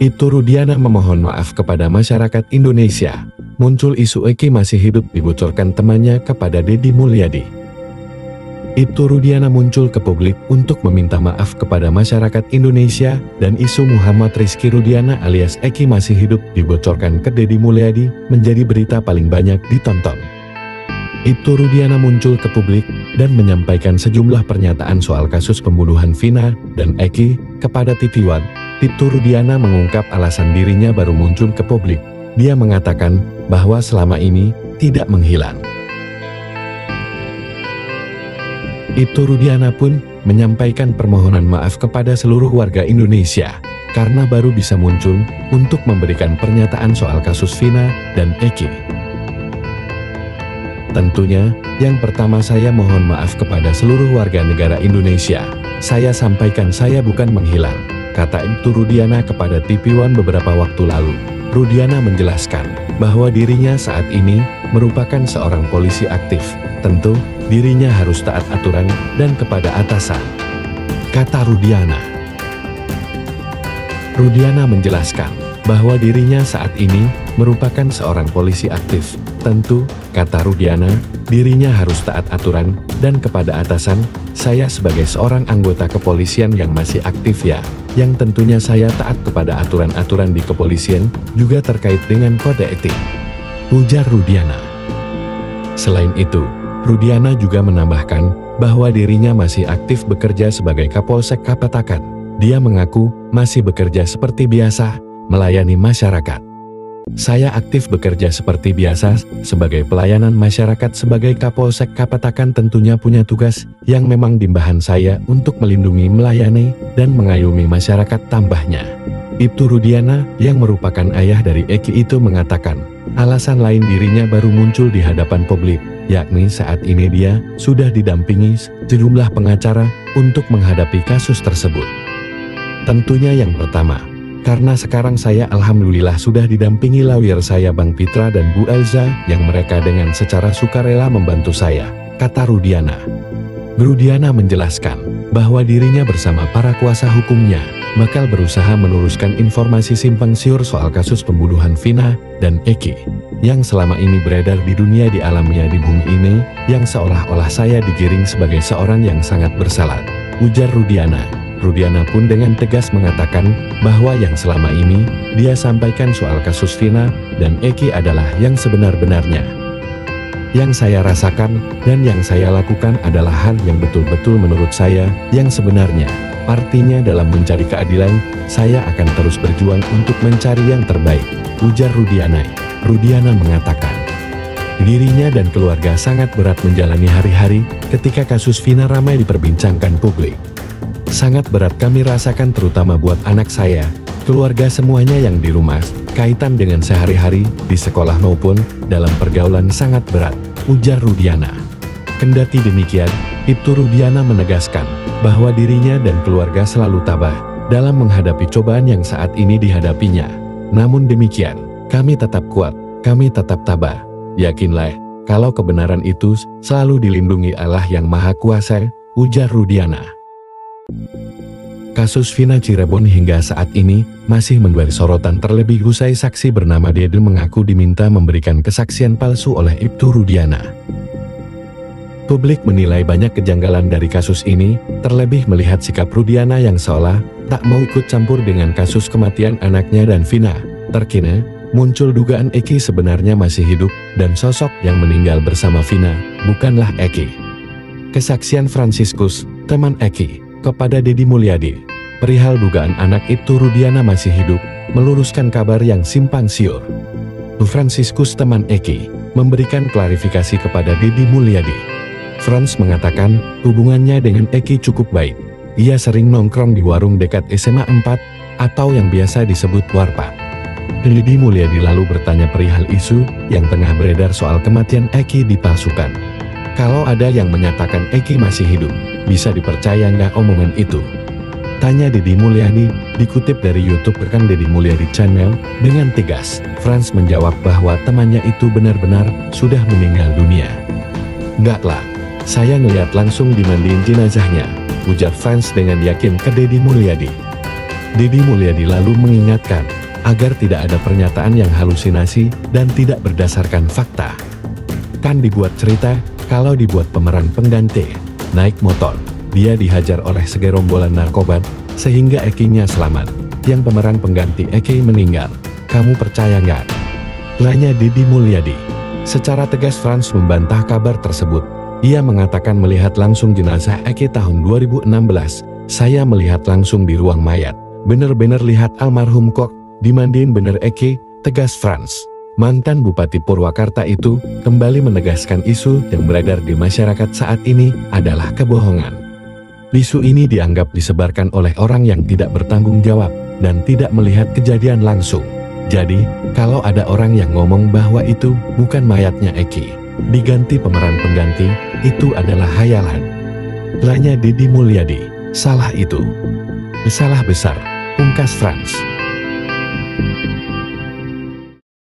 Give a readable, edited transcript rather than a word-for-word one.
Ibtu Rudiana memohon maaf kepada masyarakat Indonesia. Muncul isu Eki masih hidup dibocorkan temannya kepada Deddy Mulyadi. Ibtu Rudiana muncul ke publik untuk meminta maaf kepada masyarakat Indonesia dan isu Muhammad Rizky Rudiana alias Eki masih hidup dibocorkan ke Deddy Mulyadi menjadi berita paling banyak ditonton. Ibtu Rudiana muncul ke publik dan menyampaikan sejumlah pernyataan soal kasus pembunuhan Vina dan Eki kepada TV One. Ibtu Rudiana mengungkap alasan dirinya baru muncul ke publik. Dia mengatakan bahwa selama ini tidak menghilang. Ibtu Rudiana pun menyampaikan permohonan maaf kepada seluruh warga Indonesia karena baru bisa muncul untuk memberikan pernyataan soal kasus Vina dan Eki. Tentunya, yang pertama saya mohon maaf kepada seluruh warga negara Indonesia. Saya sampaikan saya bukan menghilang, kata Ibtu Rudiana kepada TV One beberapa waktu lalu. Rudiana menjelaskan bahwa dirinya saat ini merupakan seorang polisi aktif. Tentu, dirinya harus taat aturan dan kepada atasan, kata Rudiana. Rudiana menjelaskan bahwa dirinya saat ini merupakan seorang polisi aktif. Tentu, kata Rudiana, dirinya harus taat aturan dan kepada atasan. Saya sebagai seorang anggota kepolisian yang masih aktif ya, yang tentunya saya taat kepada aturan-aturan di kepolisian juga terkait dengan kode etik, ujar Rudiana. Selain itu, Rudiana juga menambahkan bahwa dirinya masih aktif bekerja sebagai Kapolsek Kapatakan. Dia mengaku masih bekerja seperti biasa, melayani masyarakat. Saya aktif bekerja seperti biasa sebagai pelayanan masyarakat sebagai Kapolsek Kapatakan, tentunya punya tugas yang memang dimbahan saya untuk melindungi, melayani, dan mengayomi masyarakat, tambahnya. Ibtu Rudiana yang merupakan ayah dari Eki itu mengatakan alasan lain dirinya baru muncul di hadapan publik, yakni saat ini dia sudah didampingi sejumlah pengacara untuk menghadapi kasus tersebut. Tentunya yang pertama, karena sekarang saya alhamdulillah sudah didampingi lawyer saya Bang Pitra dan Bu Elza yang mereka dengan secara sukarela membantu saya, kata Rudiana. Rudiana menjelaskan bahwa dirinya bersama para kuasa hukumnya bakal berusaha meluruskan informasi simpang siur soal kasus pembunuhan Vina dan Eki yang selama ini beredar di dunia di alamnya di bumi ini, yang seolah-olah saya digiring sebagai seorang yang sangat bersalah, ujar Rudiana. Rudiana pun dengan tegas mengatakan bahwa yang selama ini dia sampaikan soal kasus Vina dan Eki adalah yang sebenar-benarnya. Yang saya rasakan dan yang saya lakukan adalah hal yang betul-betul menurut saya yang sebenarnya. Artinya dalam mencari keadilan, saya akan terus berjuang untuk mencari yang terbaik, ujar Rudiana. Rudiana mengatakan dirinya dan keluarga sangat berat menjalani hari-hari ketika kasus Vina ramai diperbincangkan publik. Sangat berat kami rasakan terutama buat anak saya, keluarga semuanya yang di rumah, kaitan dengan sehari-hari, di sekolah maupun dalam pergaulan sangat berat, ujar Rudiana. Kendati demikian, Ibtu Rudiana menegaskan bahwa dirinya dan keluarga selalu tabah dalam menghadapi cobaan yang saat ini dihadapinya. Namun demikian, kami tetap kuat, kami tetap tabah. Yakinlah, kalau kebenaran itu selalu dilindungi Allah yang Maha Kuasa, ujar Rudiana. Kasus Vina Cirebon hingga saat ini masih menuai sorotan, terlebih usai saksi bernama Dede mengaku diminta memberikan kesaksian palsu oleh Ibtu Rudiana. Publik menilai banyak kejanggalan dari kasus ini, terlebih melihat sikap Rudiana yang seolah tak mau ikut campur dengan kasus kematian anaknya dan Vina. Terkini, muncul dugaan Eki sebenarnya masih hidup dan sosok yang meninggal bersama Vina bukanlah Eki. Kesaksian Fransiskus, teman Eki, kepada Deddy Mulyadi perihal dugaan anak Ibtu Rudiana masih hidup, meluruskan kabar yang simpang siur. Fransiskus, teman Eki, memberikan klarifikasi kepada Deddy Mulyadi. Frans mengatakan hubungannya dengan Eki cukup baik. Ia sering nongkrong di warung dekat SMA 4 atau yang biasa disebut warpat. Deddy Mulyadi lalu bertanya perihal isu yang tengah beredar soal kematian Eki dipalsukan. Kalau ada yang menyatakan Eki masih hidup, bisa dipercaya nggak omongan itu? Tanya Deddy Mulyadi, dikutip dari YouTube rekan Deddy Mulyadi Channel, dengan tegas. Frans menjawab bahwa temannya itu benar-benar sudah meninggal dunia. Nggak lah, saya ngeliat langsung dimandiin jenazahnya, ujar Frans dengan yakin ke Deddy Mulyadi. Didi Mulyadi lalu mengingatkan agar tidak ada pernyataan yang halusinasi dan tidak berdasarkan fakta. Kan dibuat cerita kalau dibuat pemeran pengganti naik motor, dia dihajar oleh segerombolan narkoba sehingga Eki-nya selamat, yang pemeran pengganti Eki meninggal. Kamu percaya nggak? Tanya Didi Mulyadi. Secara tegas Frans membantah kabar tersebut. Ia mengatakan melihat langsung jenazah Eki tahun 2016. Saya melihat langsung di ruang mayat. Bener-bener lihat almarhum kok, dimandiin bener Eki, tegas Frans. Mantan Bupati Purwakarta itu kembali menegaskan isu yang beredar di masyarakat saat ini adalah kebohongan. Isu ini dianggap disebarkan oleh orang yang tidak bertanggung jawab dan tidak melihat kejadian langsung. Jadi, kalau ada orang yang ngomong bahwa itu bukan mayatnya Eki, diganti pemeran pengganti, itu adalah hayalan. Tanya Didi Mulyadi. Salah itu. Salah besar, pungkas Frans.